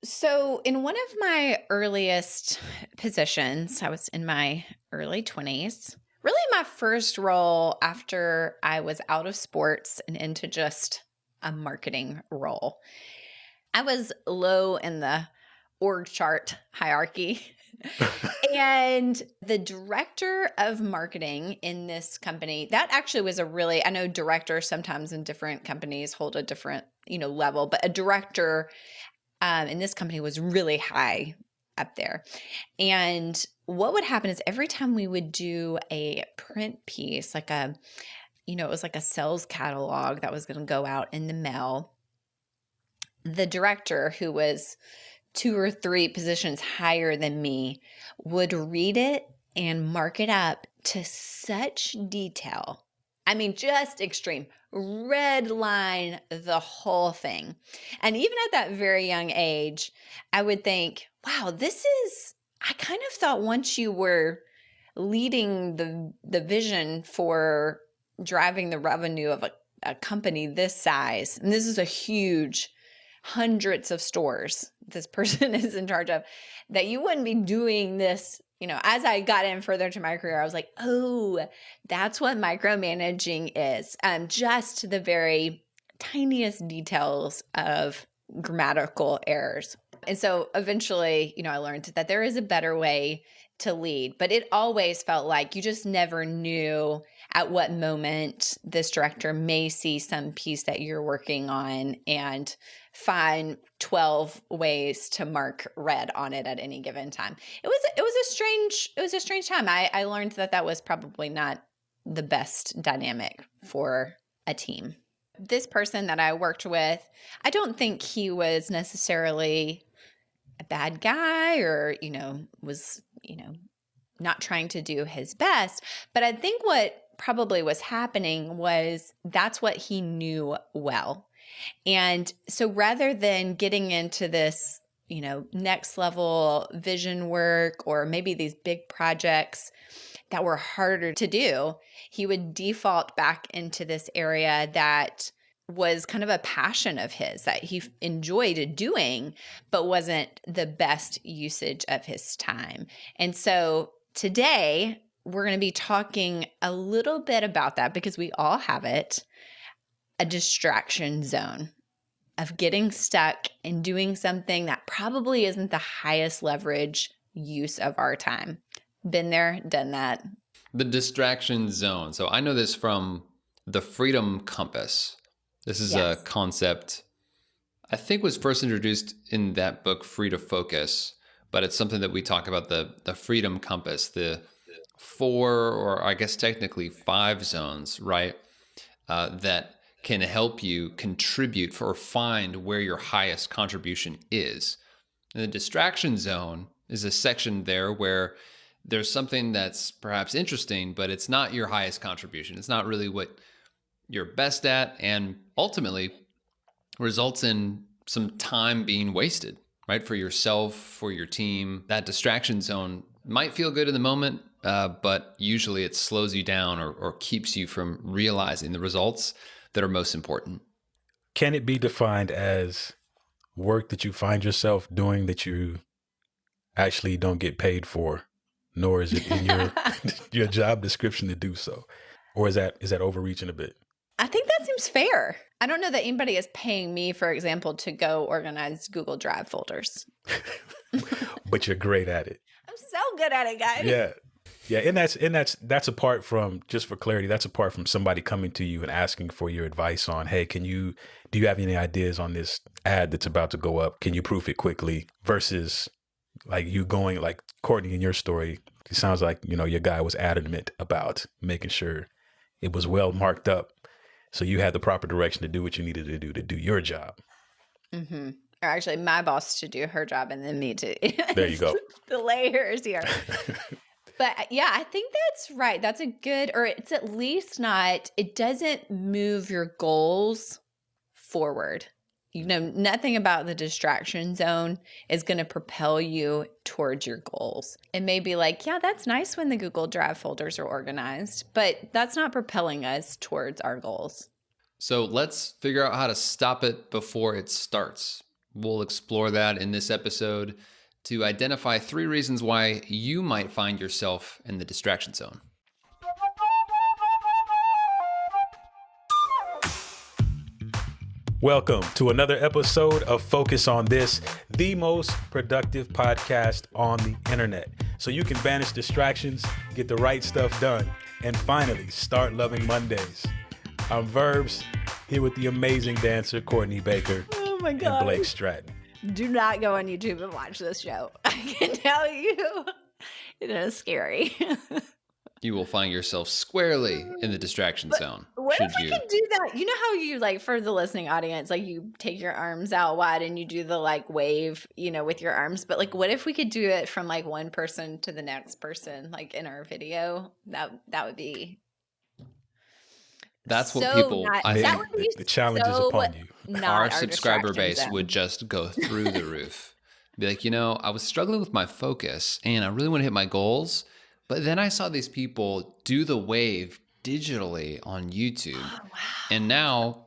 So, in one of my earliest positions, I was in my early 20s, really my first role after I was out of sports and into just a marketing role. I was low in the org chart hierarchy. And the director of marketing in this company, that actually was I know directors sometimes in different companies hold a different, level, but a director in this company was really high up there. And what would happen is every time we would do a print piece, it was like a sales catalog that was going to go out in the mail, the director, who was two or three positions higher than me, would read it and mark it up to such detail. I mean, just extreme. Red line the whole thing. And even at that very young age, I would think, wow, I kind of thought once you were leading the vision for driving the revenue of a company this size, and this is a huge hundreds of stores this person is in charge of, that you wouldn't be doing this. As I got in further into my career, I was like, oh, that's what micromanaging is. Just the very tiniest details of grammatical errors. And so eventually, I learned that there is a better way to lead, but it always felt like you just never knew at what moment this director may see some piece that you're working on and find 12 ways to mark red on it at any given time. It was a strange time. I learned that was probably not the best dynamic for a team. This person that I worked with, I don't think he was necessarily a bad guy or, was, not trying to do his best. But I think what probably was happening was that's what he knew well. And so rather than getting into this, next level vision work or maybe these big projects that were harder to do, he would default back into this area that was kind of a passion of his that he enjoyed doing, but wasn't the best usage of his time. And so today we're going to be talking a little bit about that because we all have it, a distraction zone of getting stuck and doing something that probably isn't the highest leverage use of our time. Been there, done that. The distraction zone. So I know this from the Freedom Compass. This is a concept I think was first introduced in that book, Free to Focus, but it's something that we talk about, the Freedom Compass, the 4 or I guess technically 5 zones, right? That can help you contribute or find where your highest contribution is. And the distraction zone is a section there where there's something that's perhaps interesting, but it's not your highest contribution. It's not really what you're best at, and ultimately results in some time being wasted, right? For yourself, for your team. That distraction zone might feel good in the moment, but usually it slows you down or keeps you from realizing the results that are most important. Can it be defined as work that you find yourself doing that you actually don't get paid for, nor is it in your job description to do so? Or is that overreaching a bit? I think that seems fair. I don't know that anybody is paying me, for example, to go organize Google Drive folders. But you're great at it. I'm so good at it, guys. Yeah. Yeah, and that's apart from, just for clarity, that's apart from somebody coming to you and asking for your advice on, hey, do you have any ideas on this ad that's about to go up? Can you proof it quickly? Versus like you going, like Courtney in your story, it sounds like, your guy was adamant about making sure it was well marked up. So you had the proper direction to do what you needed to do your job. Mm-hmm. Or actually my boss to do her job and then me to. There you go. The layers here. But yeah, I think that's right. That's a good, or it's at least not, it doesn't move your goals forward. Nothing about the distraction zone is going to propel you towards your goals. It may be like, yeah, that's nice when the Google Drive folders are organized, but that's not propelling us towards our goals. So let's figure out how to stop it before it starts. We'll explore that in this episode to identify 3 reasons why you might find yourself in the distraction zone. Welcome to another episode of Focus on This, the most productive podcast on the internet. So you can banish distractions, get the right stuff done, and finally start loving Mondays. I'm Verbs, here with the amazing dancer Courtney Baker and Blake Stratton. Do not go on YouTube and watch this show. I can tell you, it is scary. You will find yourself squarely in the distraction zone. What if we could do that? You know how you, like, for the listening audience, like, you take your arms out wide and you do the, like, wave, you know, with your arms. But, like, what if we could do it from, like, one person to the next person, like, in our video? That would be... That's what so people, not, I that think, would be the challenge is upon you. our subscriber base zone. would just go through the roof. Be like, you know, I was struggling with my focus and I really want to hit my goals. But then I saw these people do the wave digitally on YouTube. Oh, wow. And now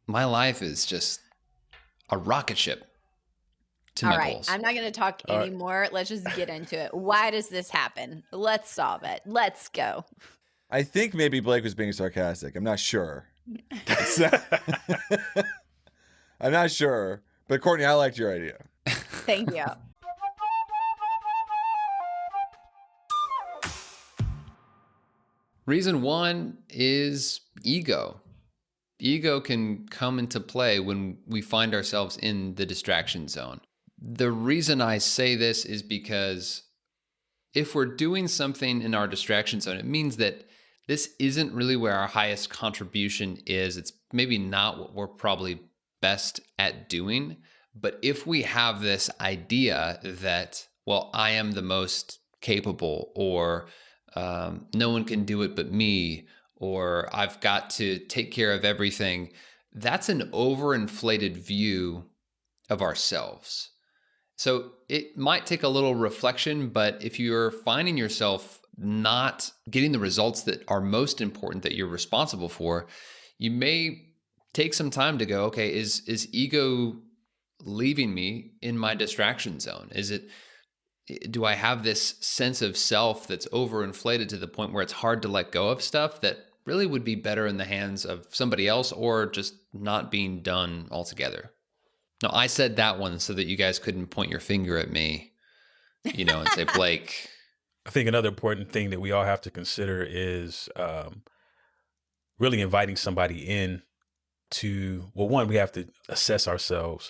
my life is just a rocket ship to my goals. I'm not going to talk anymore. Let's just get into it. Why does this happen? Let's solve it. Let's go. I think maybe Blake was being sarcastic. I'm not sure. I'm not sure. But Courtney, I liked your idea. Thank you. Reason 1 is ego. Ego can come into play when we find ourselves in the distraction zone. The reason I say this is because if we're doing something in our distraction zone, it means that this isn't really where our highest contribution is. It's maybe not what we're probably best at doing. But if we have this idea that, well, I am the most capable, or no one can do it but me, or I've got to take care of everything, that's an overinflated view of ourselves. So it might take a little reflection, but if you're finding yourself not getting the results that are most important, that you're responsible for, you may take some time to go, okay, is ego leaving me in my distraction zone? Do I have this sense of self that's overinflated to the point where it's hard to let go of stuff that really would be better in the hands of somebody else, or just not being done altogether? No, I said that one so that you guys couldn't point your finger at me, you know, and say, Blake. I think another important thing that we all have to consider is really inviting somebody in to, well, one, we have to assess ourselves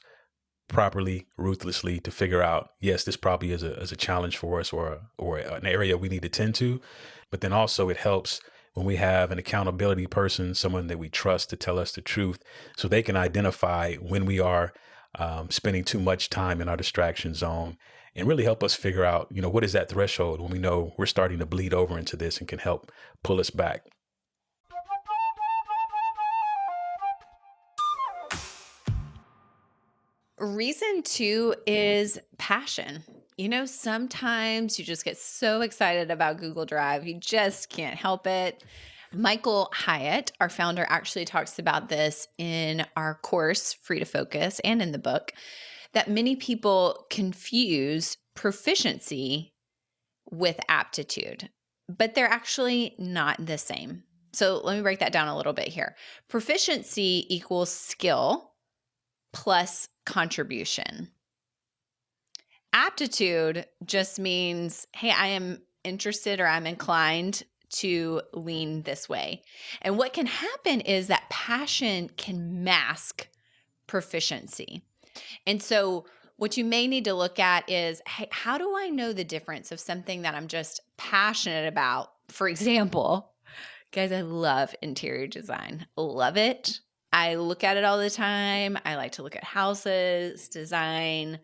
properly, ruthlessly, to figure out, yes, this probably is a challenge for us, or an area we need to tend to. But then also it helps when we have an accountability person, someone that we trust to tell us the truth, so they can identify when we are spending too much time in our distraction zone, and really help us figure out, you know, what is that threshold when we know we're starting to bleed over into this, and can help pull us back. Reason 2 is passion. You know, sometimes you just get so excited about Google Drive, you just can't help it. Michael Hyatt, our founder, actually talks about this in our course, Free to Focus, and in the book, that many people confuse proficiency with aptitude, but they're actually not the same. So let me break that down a little bit here. Proficiency equals skill plus contribution. Aptitude just means, hey, I am interested, or I'm inclined to lean this way. And what can happen is that passion can mask proficiency. And so what you may need to look at is, hey, how do I know the difference of something that I'm just passionate about? For example, guys, I love interior design. Love it. I look at it all the time. I like to look at houses, design.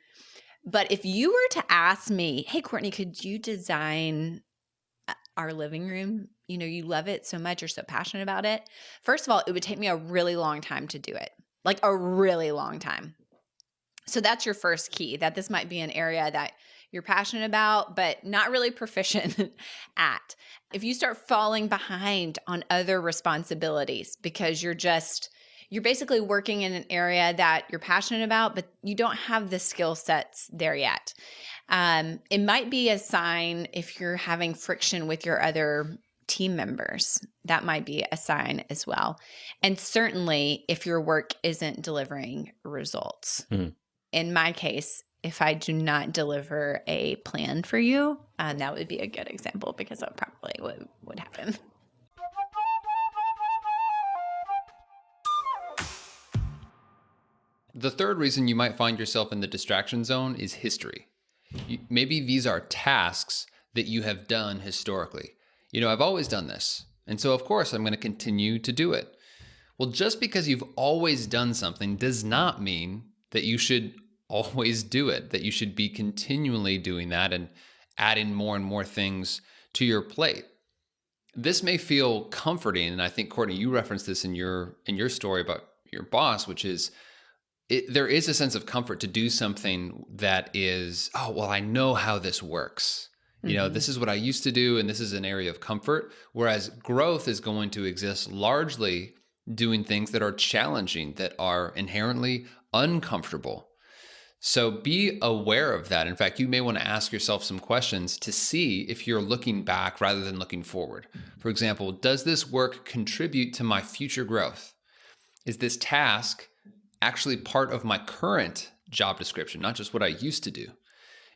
But if you were to ask me, hey, Courtney, could you design our living room? You know, you love it so much. You're so passionate about it. First of all, it would take me a really long time to do it, like a really long time. So that's your first key, that this might be an area that you're passionate about, but not really proficient at. If you start falling behind on other responsibilities because you're just, you're basically working in an area that you're passionate about, but you don't have the skill sets there yet. It might be a sign if you're having friction with your other team members. That might be a sign as well. And certainly if your work isn't delivering results. In my case, if I do not deliver a plan for you, that would be a good example because that probably would happen. The third reason you might find yourself in the distraction zone is history. Maybe these are tasks that you have done historically. I've always done this, and so of course I'm going to continue to do it. Well, just because you've always done something does not mean that you should always do it, that you should be continually doing that and adding more and more things to your plate. This may feel comforting, and I think, Courtney, you referenced this in your story about your boss, which is there is a sense of comfort to do something that is, oh, well, I know how this works. This is what I used to do, and this is an area of comfort. Whereas growth is going to exist largely doing things that are challenging, that are inherently uncomfortable. So be aware of that. In fact, you may want to ask yourself some questions to see if you're looking back rather than looking forward. For example, does this work contribute to my future growth? Is this task actually part of my current job description, not just what I used to do?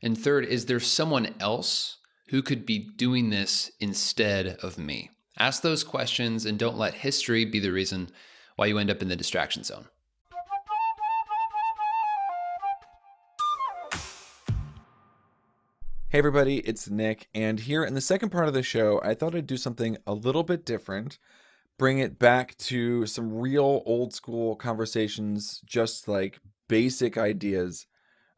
And third, is there someone else who could be doing this instead of me? Ask those questions and don't let history be the reason why you end up in the distraction zone. Hey everybody, it's Nick, and here in the second part of the show, I thought I'd do something a little bit different, bring it back to some real old school conversations, just like basic ideas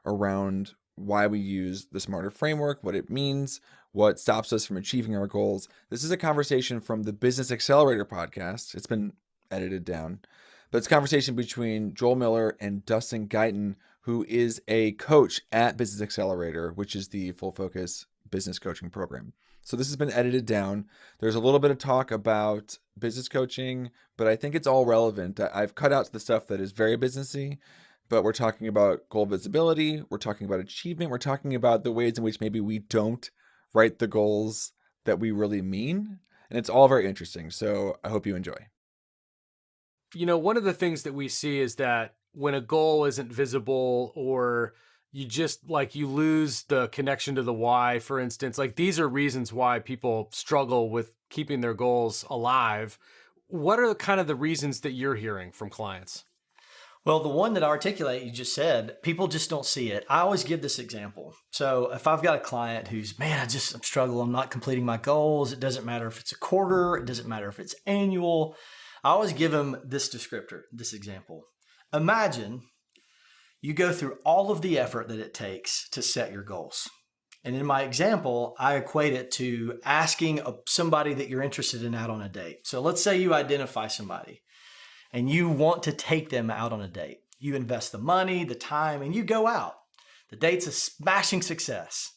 around why we use the SMARTER framework, what it means, what stops us from achieving our goals. This is a conversation from the Business Accelerator podcast. It's been edited down, but it's a conversation between Joel Miller and Dustin Guyton, who is a coach at Business Accelerator, which is the full focus business coaching program. So this has been edited down. There's a little bit of talk about business coaching, but I think it's all relevant. I've cut out the stuff that is very businessy, but we're talking about goal visibility. We're talking about achievement. We're talking about the ways in which maybe we don't write the goals that we really mean. And it's all very interesting. So I hope you enjoy. One of the things that we see is that when a goal isn't visible, or you just you lose the connection to the why, for instance, these are reasons why people struggle with keeping their goals alive. What are kind of the reasons that you're hearing from clients? Well, the one that I articulate, you just said, people just don't see it. I always give this example. So if I've got a client who's, I'm struggling, I'm not completing my goals. It doesn't matter if it's a quarter. It doesn't matter if it's annual. I always give them this descriptor, this example. Imagine you go through all of the effort that it takes to set your goals. And in my example, I equate it to asking somebody that you're interested in out on a date. So let's say you identify somebody and you want to take them out on a date. You invest the money, the time, and you go out. The date's a smashing success.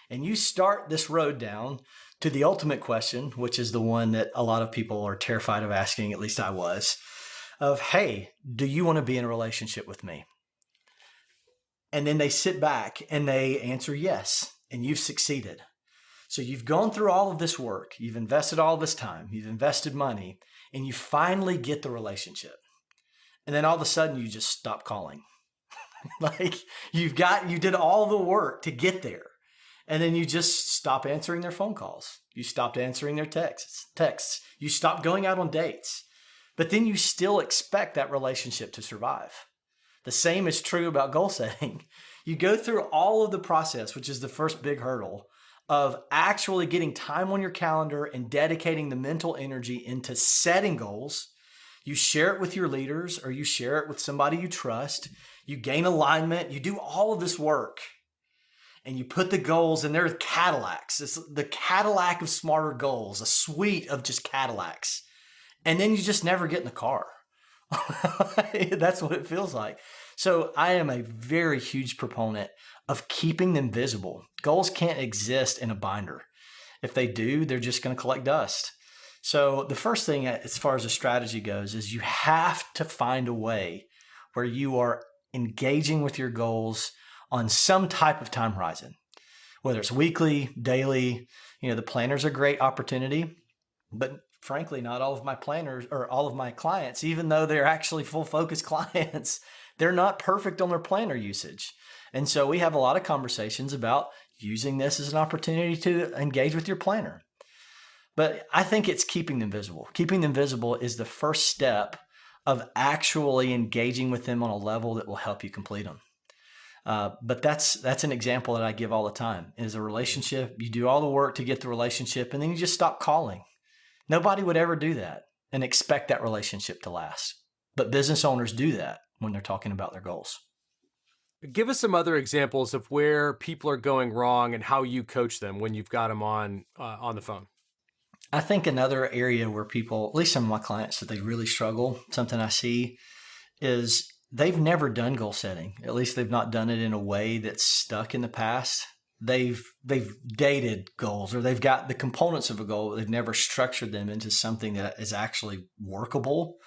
And you start this road down to the ultimate question, which is the one that a lot of people are terrified of asking, at least I was, of, hey, do you want to be in a relationship with me? And then they sit back and they answer yes, and you've succeeded. So you've gone through all of this work, you've invested all this time, you've invested money, and you finally get the relationship. And then all of a sudden you just stop calling. You did all the work to get there. And then you just stop answering their phone calls. You stopped answering their texts. You stopped going out on dates. But then you still expect that relationship to survive. The same is true about goal setting. You go through all of the process, which is the first big hurdle, of actually getting time on your calendar and dedicating the mental energy into setting goals. You share it with your leaders, or you share it with somebody you trust. You gain alignment. You do all of this work. And you put the goals, and they're Cadillacs. It's the Cadillac of SMARTER goals, a suite of just Cadillacs. And then you just never get in the car. That's what it feels like. So I am a very huge proponent of keeping them visible. Goals can't exist in a binder. If they do, they're just going to collect dust. So the first thing as far as a strategy goes is you have to find a way where you are engaging with your goals on some type of time horizon, whether it's weekly, daily. The planner's a great opportunity, but frankly, not all of my planners or all of my clients, even though they're actually full focus clients, they're not perfect on their planner usage. And so we have a lot of conversations about using this as an opportunity to engage with your planner. But I think it's keeping them visible. Keeping them visible is the first step of actually engaging with them on a level that will help you complete them. But that's an example that I give all the time. Is a relationship, you do all the work to get the relationship and then you just stop calling. Nobody would ever do that and expect that relationship to last. But business owners do that when they're talking about their goals. Give us some other examples of where people are going wrong and how you coach them when you've got them on the phone. I think another area where people, at least some of my clients, that they really struggle, something I see is they've never done goal setting. At least they've not done it in a way that's stuck in the past. They've dated goals, or they've got the components of a goal, but they've never structured them into something that is actually workable.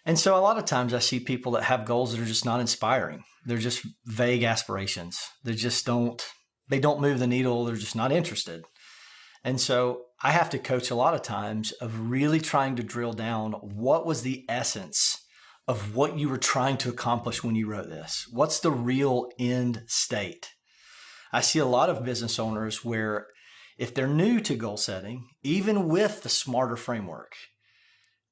And so a lot of times I see people that have goals that are just not inspiring. They're just vague aspirations. They don't move the needle. They're just not interested. And so I have to coach a lot of times of really trying to drill down what was the essence of what you were trying to accomplish when you wrote this. What's the real end state? I see a lot of business owners where if they're new to goal setting, even with the smarter framework,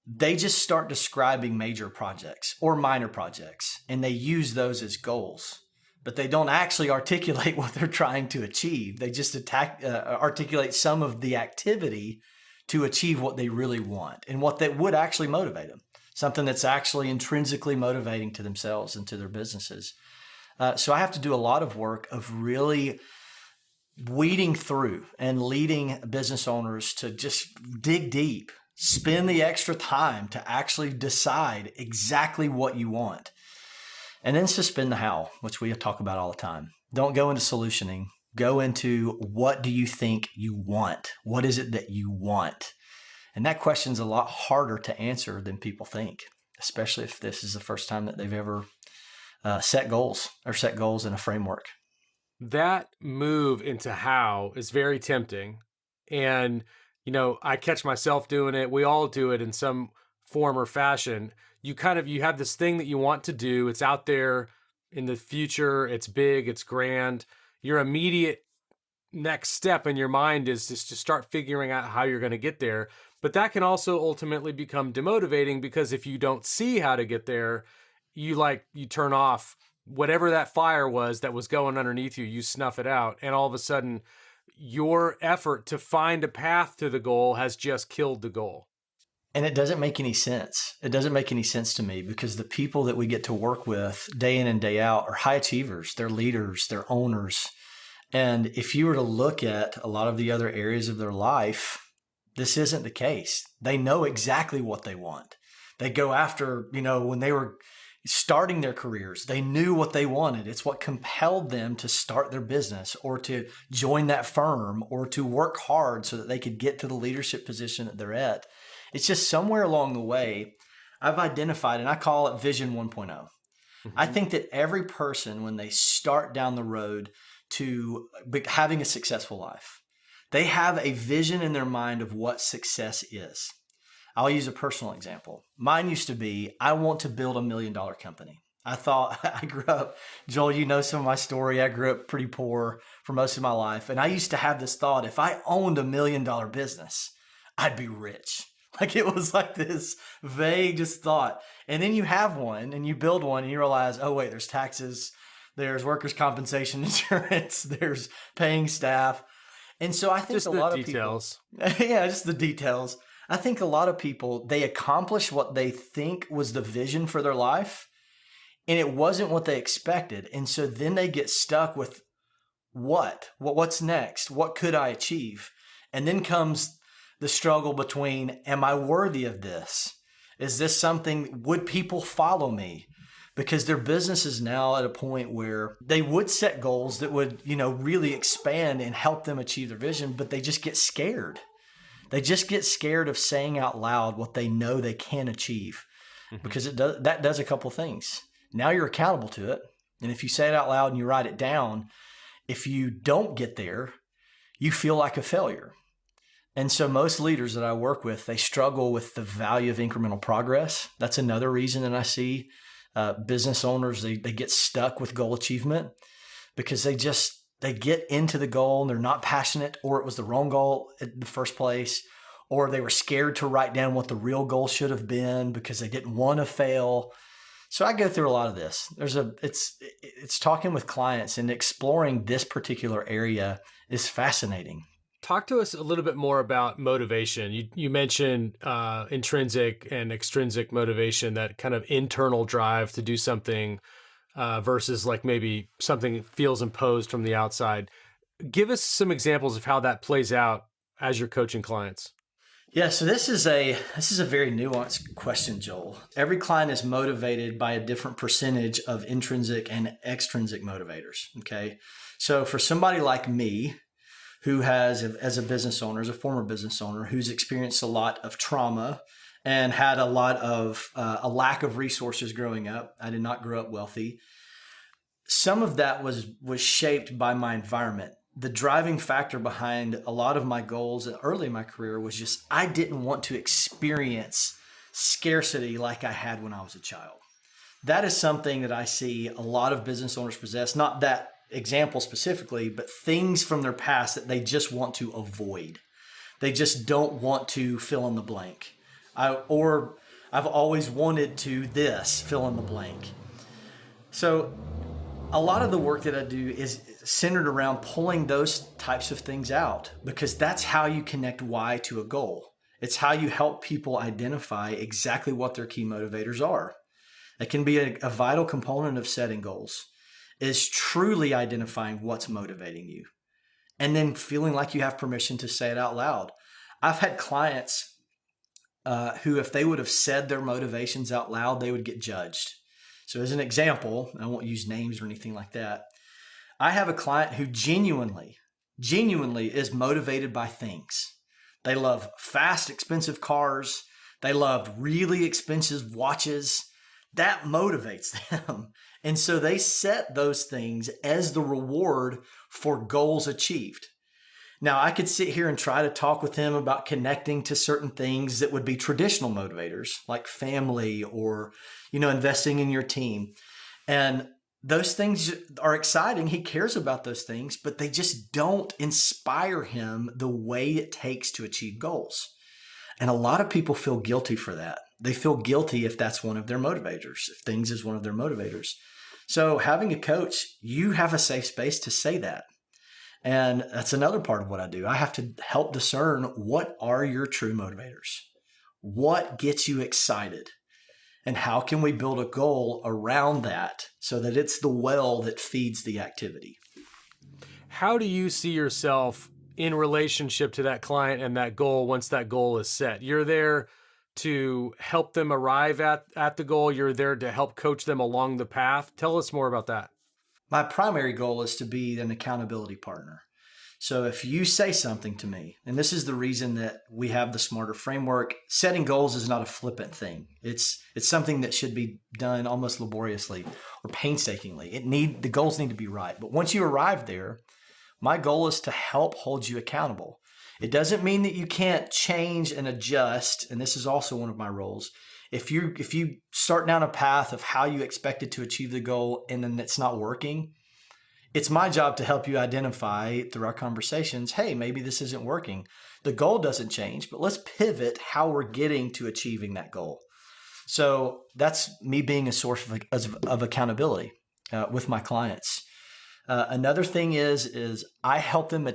they just start describing major projects or minor projects, and they use those as goals. But they don't actually articulate what they're trying to achieve. They just articulate some of the activity to achieve what they really want and what that would actually motivate them, something that's actually intrinsically motivating to themselves and to their businesses. So I have to do a lot of work of really weeding through and leading business owners to just dig deep, spend the extra time to actually decide exactly what you want. And then suspend the how, which we talk about all the time. Don't go into solutioning. Go into what do you think you want? What is it that you want? And that question's a lot harder to answer than people think, especially if this is the first time that they've ever set goals in a framework. That move into how is very tempting. And, I catch myself doing it. We all do it in some form or fashion. You have this thing that you want to do. It's out there in the future. It's big. It's grand. Your immediate next step in your mind is just to start figuring out how you're going to get there. But that can also ultimately become demotivating because if you don't see how to get there, you turn off whatever that fire was that was going underneath you. You snuff it out. And all of a sudden, your effort to find a path to the goal has just killed the goal. And it doesn't make any sense. It doesn't make any sense to me because the people that we get to work with day in and day out are high achievers. They're leaders, they're owners. And if you were to look at a lot of the other areas of their life, this isn't the case. They know exactly what they want. They go after, when they were starting their careers, they knew what they wanted. It's what compelled them to start their business or to join that firm or to work hard so that they could get to the leadership position that they're at. It's just somewhere along the way, I've identified, and I call it Vision 1.0. Mm-hmm. I think that every person, when they start down the road to having a successful life, they have a vision in their mind of what success is. I'll use a personal example. Mine used to be, I want to build $1 million company. I thought, I grew up, Joel, you know some of my story. I grew up pretty poor for most of my life. And I used to have this thought, if I owned $1 million business, I'd be rich. Like it was like this vague just thought. And then you have one and you build one and you realize, oh wait, there's taxes, there's workers' compensation insurance, there's paying staff. And so I think just a lot of details. People, yeah, just the details. I think a lot of people, they accomplish what they think was the vision for their life and it wasn't what they expected. And so then they get stuck with what's next? What could I achieve? And then comes the struggle between, am I worthy of this? Is this something, would people follow me? Because their business is now at a point where they would set goals that would, really expand and help them achieve their vision, but they just get scared. They just get scared of saying out loud what they know they can achieve, because that does a couple things. Now you're accountable to it. And if you say it out loud and you write it down, if you don't get there, you feel like a failure. And so most leaders that I work with, they struggle with the value of incremental progress. That's another reason that I see business owners, they get stuck with goal achievement, because they get into the goal and they're not passionate, or it was the wrong goal in the first place, or they were scared to write down what the real goal should have been because they didn't want to fail. So I go through a lot of this. It's talking with clients, and exploring this particular area is fascinating. Talk to us a little bit more about motivation. You mentioned intrinsic and extrinsic motivation, that kind of internal drive to do something versus like maybe something feels imposed from the outside. Give us some examples of how that plays out as you're coaching clients. Yeah, so this is a very nuanced question, Joel. Every client is motivated by a different percentage of intrinsic and extrinsic motivators, okay? So for somebody like me, who has, as a business owner, as a former business owner, who's experienced a lot of trauma and had a lot of a lack of resources growing up. I did not grow up wealthy. Some of that was shaped by my environment. The driving factor behind a lot of my goals early in my career was just, I didn't want to experience scarcity like I had when I was a child. That is something that I see a lot of business owners possess, not that example specifically, but things from their past that they just want to avoid. They just don't want to fill in the blank. I've always wanted to this, fill in the blank. So a lot of the work that I do is centered around pulling those types of things out, because that's how you connect why to a goal. It's how you help people identify exactly what their key motivators are. It can be a vital component of setting goals, is truly identifying what's motivating you and then feeling like you have permission to say it out loud. I've had clients who, if they would have said their motivations out loud, they would get judged. So as an example, I won't use names or anything like that. I have a client who genuinely is motivated by things. They love fast, expensive cars. They love really expensive watches. That motivates them. And so they set those things as the reward for goals achieved. Now, I could sit here and try to talk with him about connecting to certain things that would be traditional motivators, like family or, investing in your team. And those things are exciting. He cares about those things, but they just don't inspire him the way it takes to achieve goals. And a lot of people feel guilty for that. They feel guilty if that's one of their motivators, if things is one of their motivators. So having a coach, you have a safe space to say that. And that's another part of what I do. I have to help discern, what are your true motivators? What gets you excited? And how can we build a goal around that so that it's the well that feeds the activity? How do you see yourself in relationship to that client and that goal once that goal is set? You're there to help them arrive at the goal. You're there to help coach them along the path. Tell us more about that. My primary goal is to be an accountability partner. So if you say something to me, and this is the reason that we have the Smarter framework, setting goals is not a flippant thing. It's something that should be done almost laboriously or painstakingly. The goals need to be right. But once you arrive there, my goal is to help hold you accountable. It doesn't mean that you can't change and adjust, and this is also one of my roles. If you start down a path of how you expected to achieve the goal and then it's not working, it's my job to help you identify through our conversations, hey, maybe this isn't working. The goal doesn't change, but let's pivot how we're getting to achieving that goal. So that's me being a source of accountability with my clients. Another thing is I help them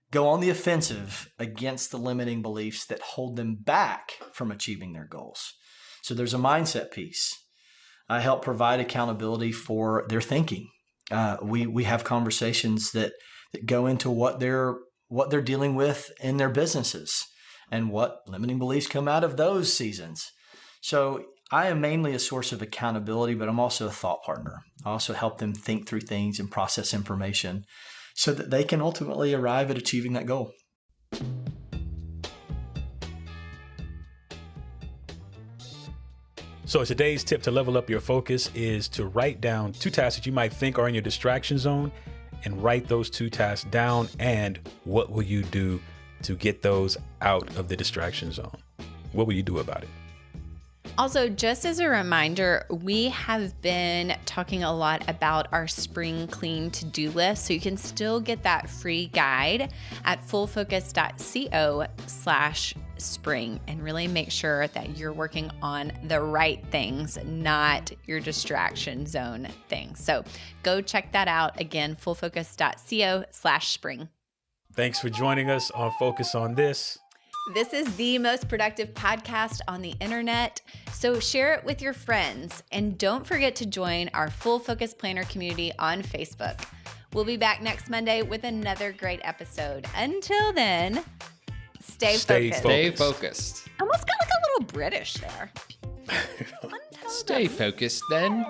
go on the offensive against the limiting beliefs that hold them back from achieving their goals. So there's a mindset piece. I help provide accountability for their thinking. We have conversations that go into what they're dealing with in their businesses and what limiting beliefs come out of those seasons. So I am mainly a source of accountability, but I'm also a thought partner. I also help them think through things and process information so that they can ultimately arrive at achieving that goal. So today's tip to level up your focus is to write down 2 tasks that you might think are in your distraction zone, and write those 2 tasks down, and what will you do to get those out of the distraction zone? What will you do about it? Also, just as a reminder, we have been talking a lot about our spring clean to-do list, so you can still get that free guide at fullfocus.co/spring and really make sure that you're working on the right things, not your distraction zone things. So go check that out. Again, fullfocus.co/spring. Thanks for joining us on Focus on This. This is the most productive podcast on the internet, so share it with your friends. And don't forget to join our Full Focus Planner community on Facebook. We'll be back next Monday with another great episode. Until then, stay focused. Stay focused. Almost got like a little British there. Stay focused then.